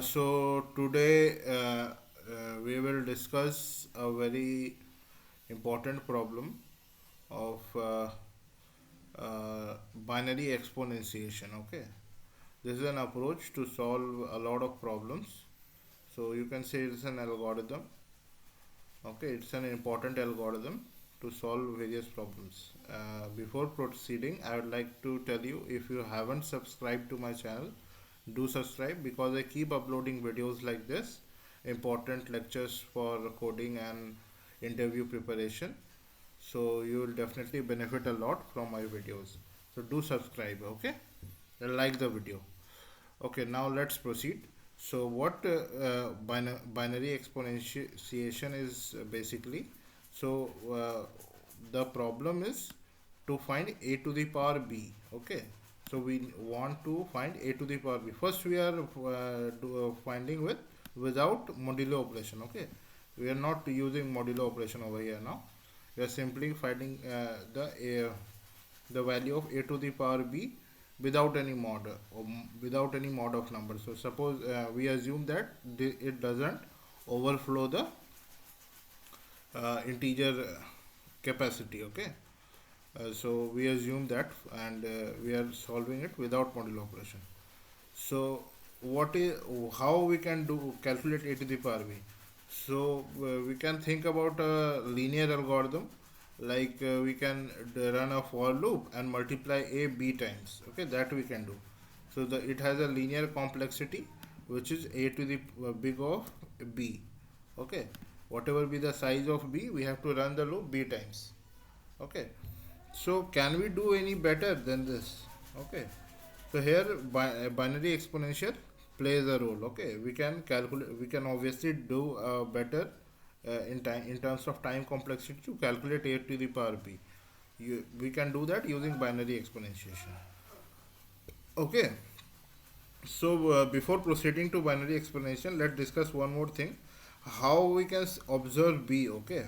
So today we will discuss a very important problem of binary exponentiation. Okay, this is an approach to solve a lot of problems. So you can say it's an algorithm. Okay, it's an important algorithm to solve various problems. Before proceeding, I would like to tell you, if you haven't subscribed to my channel, do subscribe, because I keep uploading videos like this, important lectures for coding and interview preparation. So you will definitely benefit a lot from my videos. So do subscribe, okay, and like the video. Okay, now let's proceed. So what binary exponentiation is basically, so the problem is to find a to the power b. Okay, so we want to find a to the power b. First we are finding without modulo operation. Okay, we are not using modulo operation over here now. We are simply finding the value of a to the power b without any mod, without any mod of number. So suppose we assume that it doesn't overflow the integer capacity. Okay, so we assume that, and we are solving it without modulo operation. So what is, how we can do calculate a to the power b? So we can think about a linear algorithm, like we can run a for loop and multiply a b times. Okay, that we can do. So it has a linear complexity, which is a to the big of b. Okay, whatever be the size of b, we have to run the loop b times. Okay, so can we do any better than this? Okay, so here binary exponential plays a role. Okay, we can calculate, we can obviously do better in time, in terms of time complexity, to calculate a to the power b. We can do that using binary exponentiation. Okay, so before proceeding to binary explanation, let's discuss one more thing, how we can observe b. Okay,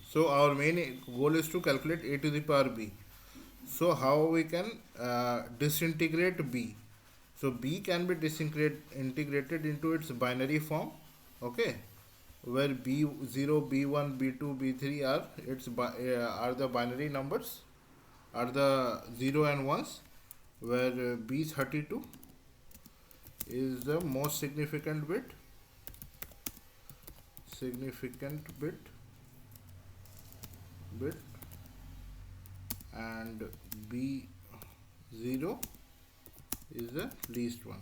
so our main goal is to calculate a to the power b. So how we can disintegrate b? So b can be integrated into its binary form. Okay, where b0, b1, b2, b3 are are the binary numbers, are the 0 and 1s, where b32 is the most significant bit, and b0 is the least one.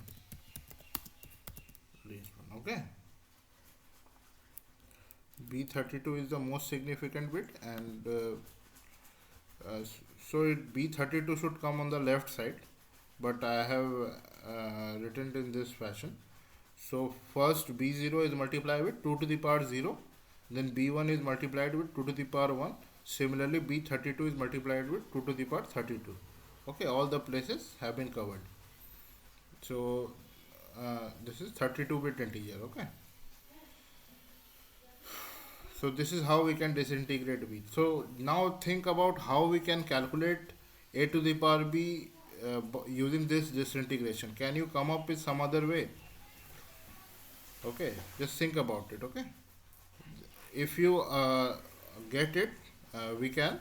Okay, b32 is the most significant bit, and so b32 should come on the left side, but I have written it in this fashion. So first b0 is multiplied with 2 to the power 0, then b1 is multiplied with 2 to the power 1. Similarly, b32 is multiplied with 2 to the power 32. Okay, all the places have been covered. So this is 32-bit integer. Okay, so this is how we can disintegrate b. So now think about how we can calculate a to the power b using this disintegration. Can you come up with some other way? Okay, just think about it. Okay, if you get it, we can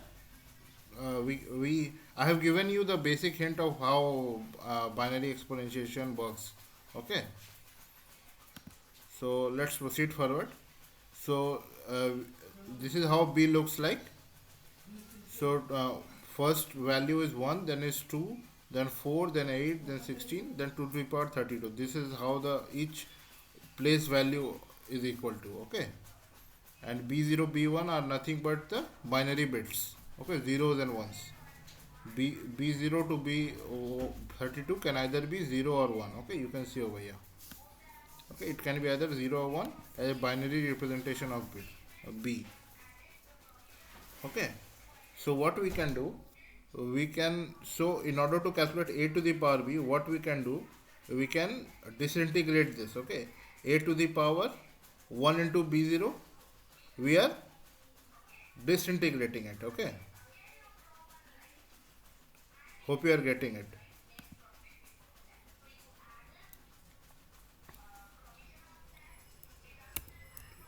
we I have given you the basic hint of how binary exponentiation works. Okay, so let's proceed forward. So this is how b looks like. So first value is 1, then is 2, then 4, then 8, then 16, then 2 to the power 32. This is how the each place value is equal to. Okay, and b0, b1 are nothing but the binary bits. Okay, zeros and ones. b0 to b32 can either be 0 or 1. Okay, you can see over here. Okay, it can be either 0 or 1 as a binary representation of bit b. Okay, so what we can do, we can, so in order to calculate a to the power b, what we can do, we can disintegrate this. Okay, a to the power 1 into b0, we are disintegrating it. Okay, hope you are getting it.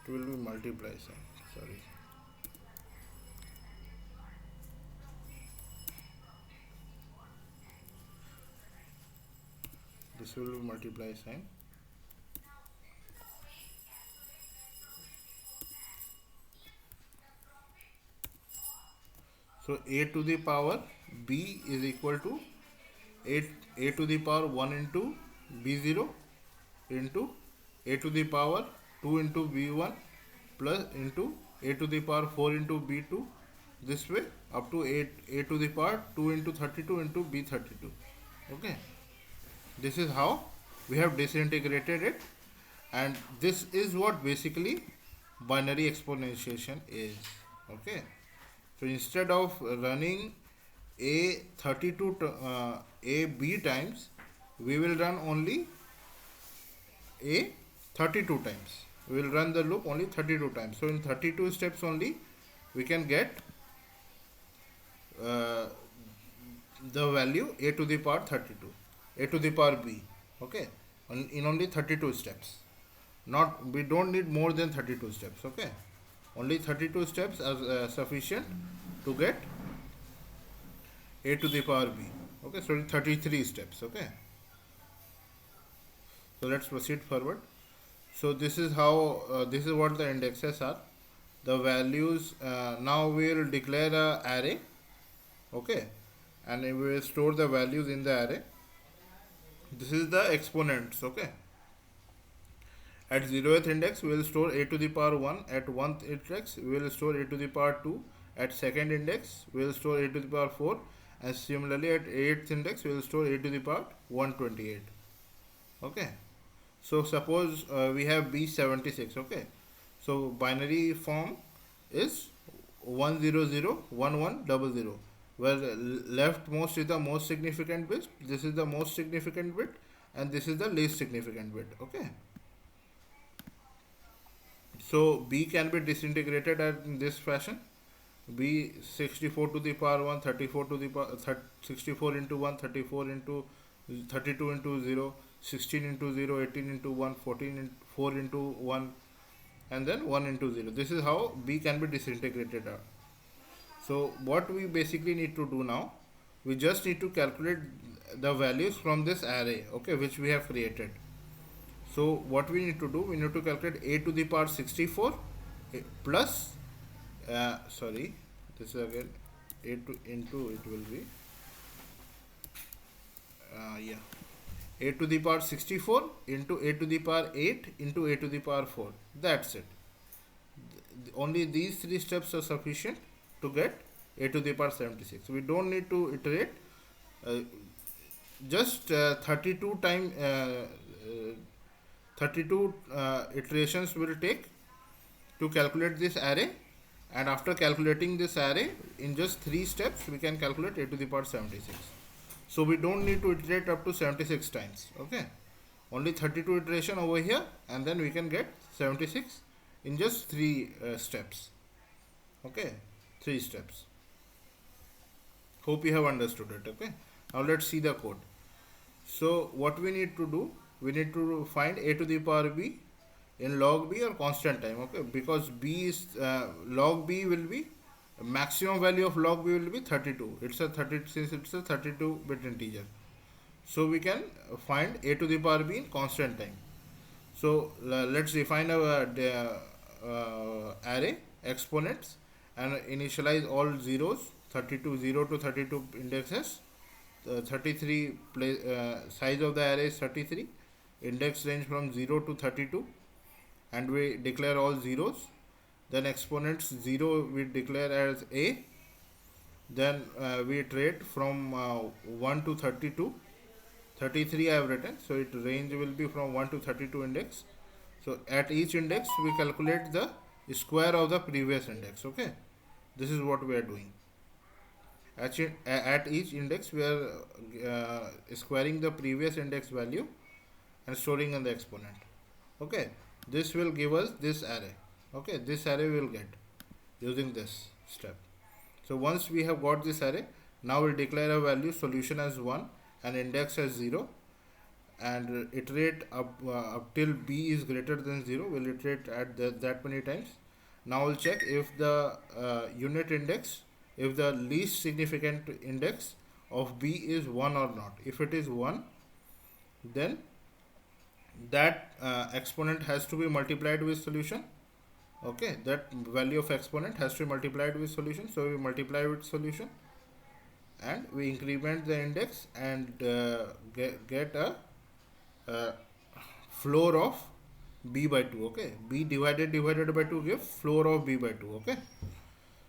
it will be multiply sign, sorry. This will be multiply sign. So a to the power b is equal to a to the power 1 into b0 into a to the power 2 into b1 plus into a to the power 4 into b2, this way up to a to the power 2 into 32 into b32. Okay, this is how we have disintegrated it, and this is what basically binary exponentiation is. Okay, so instead of running a 32 a b times, we will run only a 32 times. We will run the loop only 32 times. So in 32 steps only we can get uh, the value a to the power 32, a to the power b. Okay, in only 32 steps. Not, we don't need more than 32 steps. Okay, only 32 steps are sufficient to get a to the power b. Okay, so 33 steps. Okay, so let's proceed forward. So this is how this is what the indexes are. The values, now we will declare a array. Okay, and we will store the values in the array. This is the exponents. Okay, at 0th index we will store a to the power 1. At 1th index we will store a to the power 2. At second index we will store a to the power 4, and similarly at 8th index we will store a to the power 128. Okay, so suppose we have b76. Okay, so binary form is 1001100, where leftmost is the most significant bit, this is the most significant bit, and this is the least significant bit. Okay, so b can be disintegrated in this fashion. B 64 to the power 1, 34 to the power 64 into 1, 34 into 32 into 0, 16 into 0, 18 into 1, 14 into 4 into 1, and then 1 into 0. This is how b can be disintegrated. So what we basically need to do now, we just need to calculate the values from this array, okay, which we have created. So what we need to do, we need to calculate a to the power 64 plus sorry, this is again a to into, it will be yeah, a to the power 64 into a to the power 8 into a to the power 4. That's it. Only these three steps are sufficient to get a to the power 76. We don't need to iterate. Just 32 time 32 iterations will take to calculate this array, and after calculating this array in just 3 steps we can calculate a to the power 76. So we don't need to iterate up to 76 times. Okay, only 32 iteration over here, and then we can get 76 in just 3 steps. Okay, 3 steps. Hope you have understood it. Okay, now let's see the code. So what we need to do, we need to find a to the power b in log b or constant time. Okay, because b is log b will be, maximum value of log b will be 32. It's a 30, since it's a 32 bit integer, so we can find a to the power b in constant time. So let's define our array exponents and initialize all zeros. 32 0 to 32 indexes, 33 size of the array is 33, index range from 0 to 32, and we declare all zeros. Then exponents 0 we declare as a, then we iterate from 1 to 32. 33 I have written, so it range will be from 1 to 32 index. So at each index we calculate the square of the previous index. Okay, this is what we are doing. At each index we are squaring the previous index value and storing in the exponent. Okay, this will give us this array. Okay, this array we will get using this step. So once we have got this array, now we'll declare a value solution as 1 and index as 0, and iterate up till b is greater than 0. We'll iterate at that many times. Now we'll check if the unit index, if the least significant index of b is 1 or not. If it is 1, then that exponent has to be multiplied with solution. Okay, that value of exponent has to be multiplied with solution. So we multiply with solution and we increment the index and get a floor of b by 2. Okay, b divided by 2 gives floor of b by 2. Okay,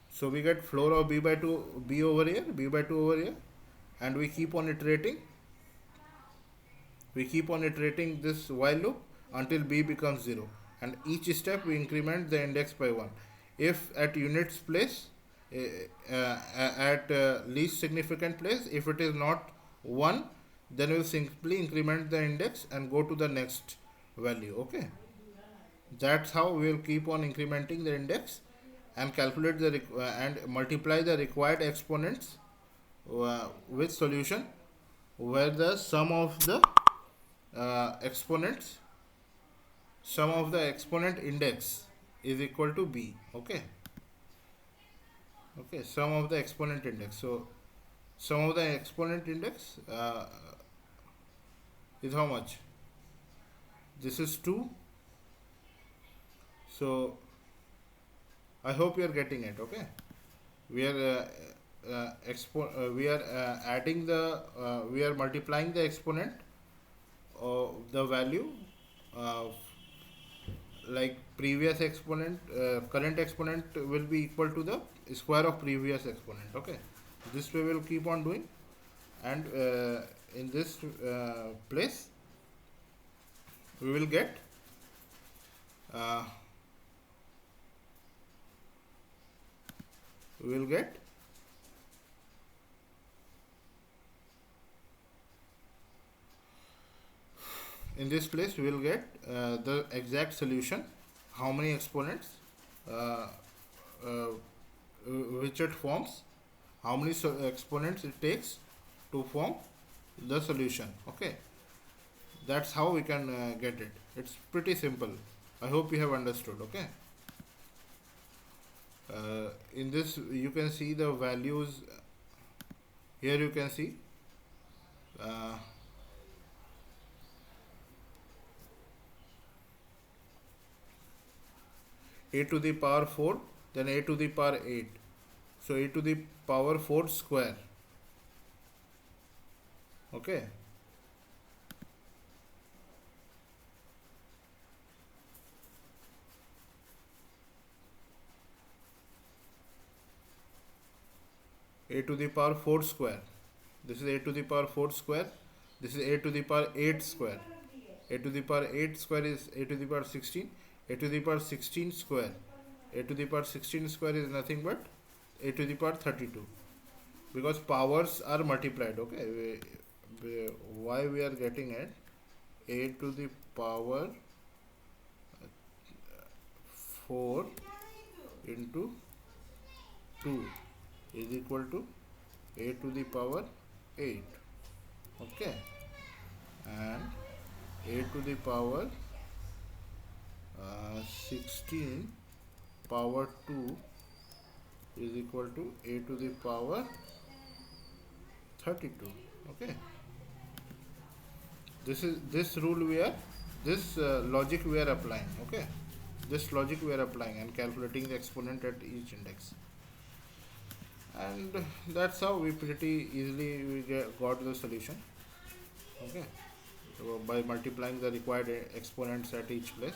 so we get floor of b by 2, b over here, b by 2 over here, and we keep on iterating. We keep on iterating this while loop until b becomes 0, and each step we increment the index by 1. If at units place, at least significant place, if it is not 1, then we will simply increment the index and go to the next value. Okay, that's how we will keep on incrementing the index and calculate the and multiply the required exponents with solution, where the sum of the exponents, sum of the exponent index is equal to b. Okay, okay, sum of the exponent index. So sum of the exponent index is how much? This is 2. So I hope you are getting it. Okay, we are we are adding the we are multiplying the exponent of the value, like previous exponent, current exponent will be equal to the square of previous exponent. Okay, this way we will keep on doing, and in this place we will get we will get in this place we will get the exact solution, how many exponents uh, uh, which it forms, how many exponents it takes to form the solution. Okay, that's how we can get it. It's pretty simple. I hope you have understood. Okay, in this you can see the values. Here you can see uh, a to the power 4, then a to the power 8. So a to the power 4 square. Okay, a to the power 4 square. This is a to the power 4 square. This is a to the power 8 square. A to the power 8 square is a to the power 16. A to the power 16 square. A to the power 16 square is nothing but a to the power 32, because powers are multiplied. Okay, why we are getting it? A to the power 4 into 2 is equal to a to the power 8. Okay, and a to the power 16 power 2 is equal to a to the power 32. Okay, this rule we are, this logic we are applying. Okay, this logic we are applying and calculating the exponent at each index, and that's how we pretty easily we got the solution. Okay, so by multiplying the required exponents at each place.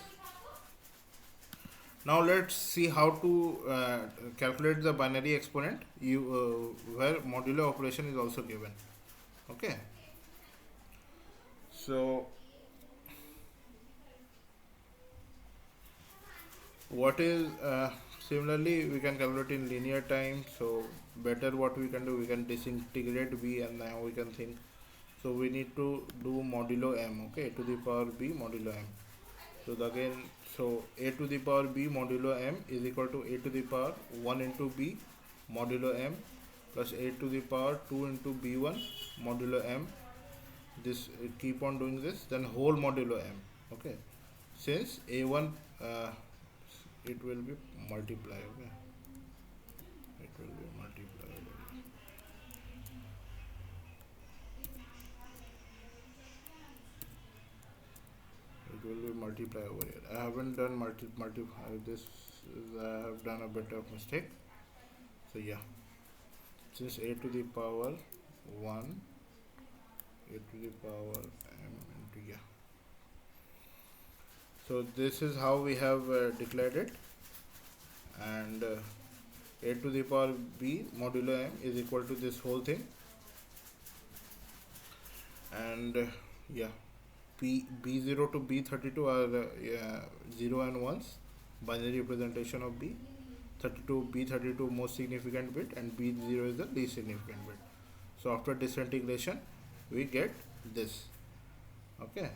Now let's see how to calculate the binary exponent where modulo operation is also given. Okay, so what is similarly we can calculate in linear time. So better what we can do, we can disintegrate b and now we can think. So we need to do modulo m. Okay, to the power b modulo m. So again, so a to the power b modulo m is equal to a to the power 1 into b modulo m plus a to the power 2 into b1 modulo m this keep on doing this, then whole modulo m. Okay, since a1 it will be multiply. Okay, it will be multiply. It will be multiply over here. I haven't done multiply this I have done a bit of mistake. So yeah, since a to the power 1, a to the power m into, yeah, so this is how we have declared it. And a to the power b modulo m is equal to this whole thing. And yeah, b0 to b32 are 0 and 1s, binary representation of b. 32 b32 most significant bit, and b0 is the least significant bit. So after disintegration we get this. Okay,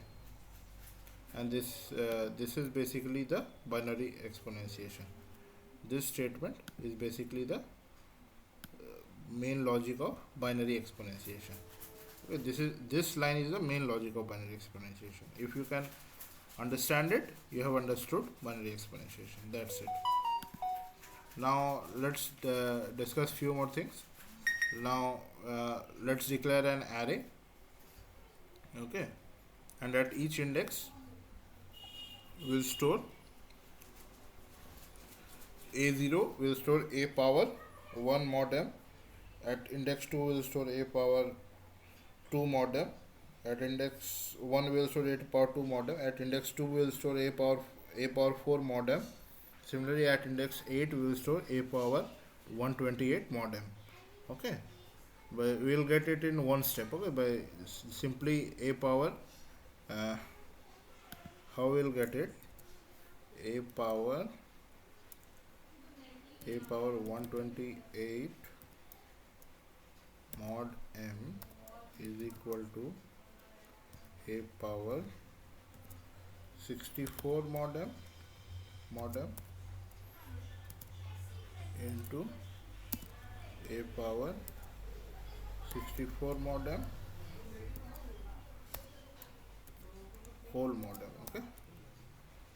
and this is basically the binary exponentiation. This statement is basically the main logic of binary exponentiation. Okay, this line is the main logic of binary exponentiation. If you can understand it, you have understood binary exponentiation. That's it. Now let's discuss few more things. Now let's declare an array. Okay, and at each index we'll store a0 will store a power 1 mod m. At index 2 will store a power 2 mod m. At index 1 will store a power 2 mod m. At index 2 will store a power 4 mod m. Similarly, at index 8 we will store a power 128 mod m. Okay, but we will get it in one step. Okay, by simply a power how we will get it, a power 128 mod m is equal to a power 64 mod m into a power 64 mod m whole mod m. Okay,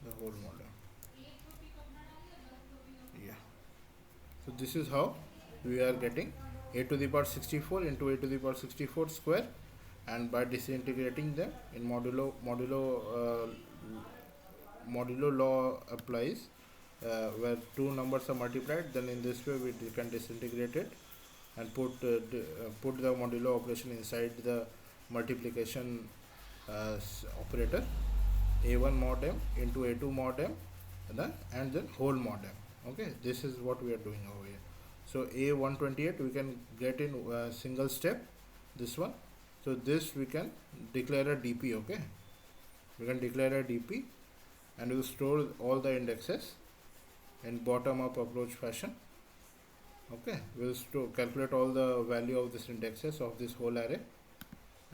the whole mod m. Yeah, so this is how we are getting a to the power 64 into a to the power 64 square, and by disintegrating them in modulo law applies, where two numbers are multiplied, then in this way we can disintegrate it and put the modulo operation inside the multiplication operator, a1 mod m into a2 mod m, and then whole mod m. Okay, this is what we are doing over here. So a128 we can get in single step, this one. So this we can declare a dp. Okay, we can declare a dp, and we will store all the indexes in bottom up approach fashion. Okay, we will calculate all the value of this indexes of this whole array.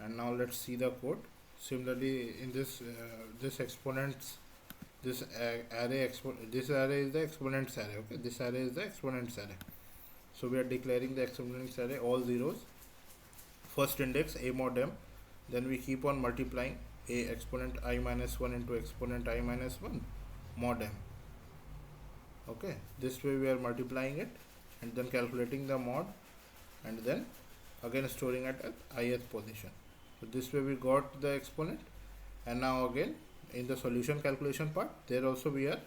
And now let's see the code. Similarly, in this exponents, this array is the exponents array. Okay, this array is the exponents array. So we are declaring the exponents array all zeros. First index a mod m, then we keep on multiplying a exponent I minus 1 into exponent I minus 1 mod m. Okay, this way we are multiplying it and then calculating the mod, and then again storing it at ith position. So this way we got the exponent, and now again in the solution calculation part, there also we are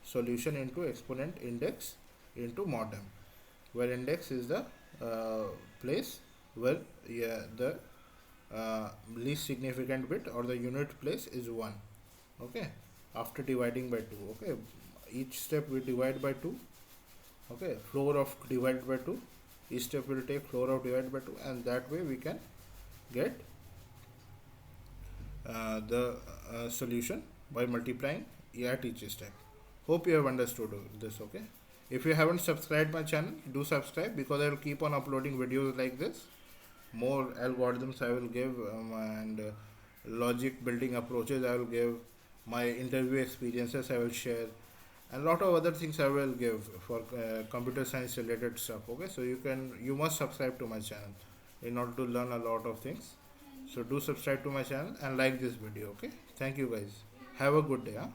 solution into exponent index into mod m, where index is the place where the least significant bit or the unit place is 1. Okay, after dividing by 2. Okay, each step we divide by 2. Okay, floor of divide by 2, each step will take floor of divide by 2, and that way we can get the solution by multiplying at each step. Hope you have understood this. Okay, if you haven't subscribed my channel, do subscribe, because I will keep on uploading videos like this. More algorithms I will give, and logic building approaches I will give, my interview experiences I will share, and a lot of other things I will give for computer science related stuff. Okay, so you must subscribe to my channel in order to learn a lot of things. So do subscribe to my channel and like this video. Okay, thank you guys. Have a good day. Huh?